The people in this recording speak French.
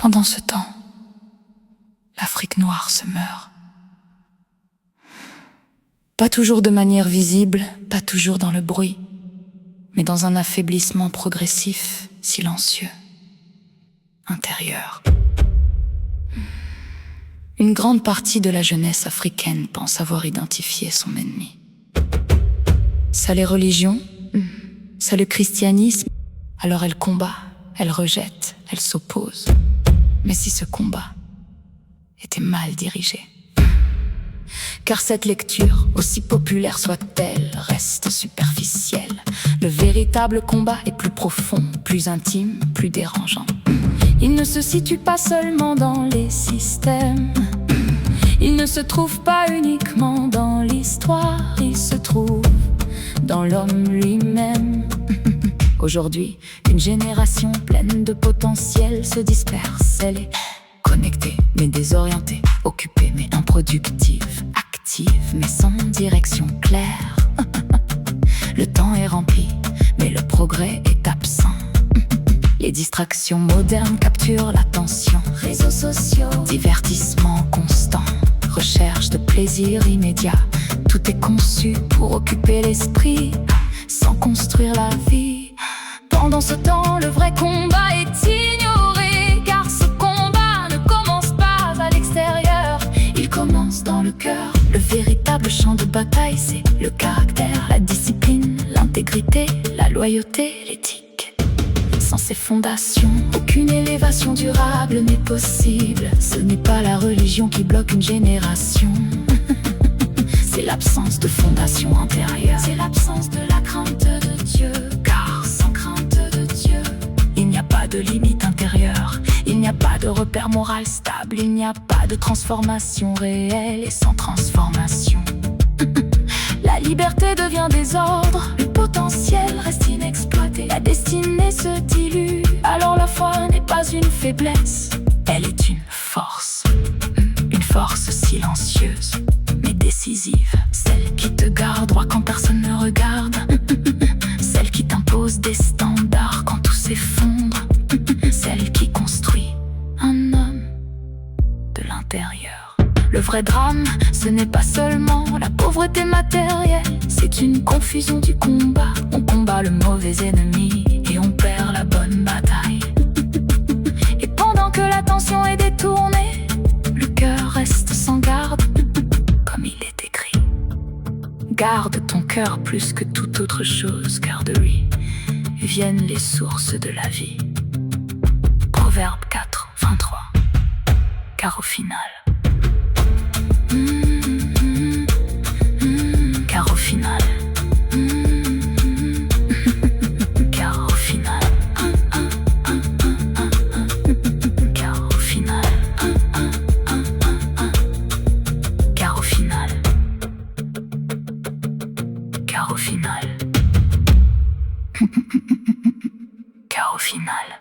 Pendant ce temps, l'Afrique noire se meurt. Pas toujours de manière visible, pas toujours dans le bruit, mais dans un affaiblissement progressif, silencieux, intérieur. Une grande partie de la jeunesse africaine pense avoir identifié son ennemi. Ça les religions, ça le christianisme, alors elle combat, elle rejette, elle s'oppose. Mais si ce combat était mal dirigé, car cette lecture, aussi populaire soit-elle, reste superficielle. Le véritable combat est plus profond, plus intime, plus dérangeant. Il ne se situe pas seulement dans les systèmes, il ne se trouve pas uniquement dans l'histoire, il se trouve dans l'homme lui-même. Aujourd'hui, une génération pleine de potentiel se disperse. Elle est connectée mais désorientée, occupée mais improductive, active mais sans direction claire. Le temps est rempli, mais le progrès est absent. Les distractions modernes capturent l'attention. Réseaux sociaux, divertissement constant, recherche de plaisir immédiat. Tout est conçu pour occuper l'esprit, sans construire la vie. Pendant ce temps, le vrai combat est ignoré, car ce combat ne commence pas à l'extérieur, il commence dans le cœur. Le véritable champ de bataille, c'est le caractère, la discipline, l'intégrité, la loyauté, l'éthique. Sans ces fondations, aucune élévation durable n'est possible. Ce n'est pas la religion qui bloque une génération. C'est l'absence de fondation antérieure. C'est l'absence de la crainte de Dieu. Car sans crainte de Dieu, il n'y a pas de limite intérieure. Il n'y a pas de repère moral stable. Il n'y a pas de transformation réelle. Et sans transformation, la liberté devient désordre. Le potentiel reste inexploité. La destinée se dilue. Alors la foi n'est pas une faiblesse, elle est une force. Une force silencieuse mais décisive. Celle qui te garde droit quand personne ne regarde. Celle qui t'impose des standards quand tout s'effondre. Celle qui construit un homme de l'intérieur. Le vrai drame, ce n'est pas seulement la pauvreté matérielle, c'est une confusion du combat. On combat le mauvais ennemi et on perd la bonne bataille. Et pendant que l'attention est détournée, le cœur reste sans garde, comme il est écrit. Garde ton cœur plus que toute autre chose, car de lui viennent les sources de la vie. Proverbe 4, 23. Car au final, car au final, car au final, car au final, car au final, car au final, car au final.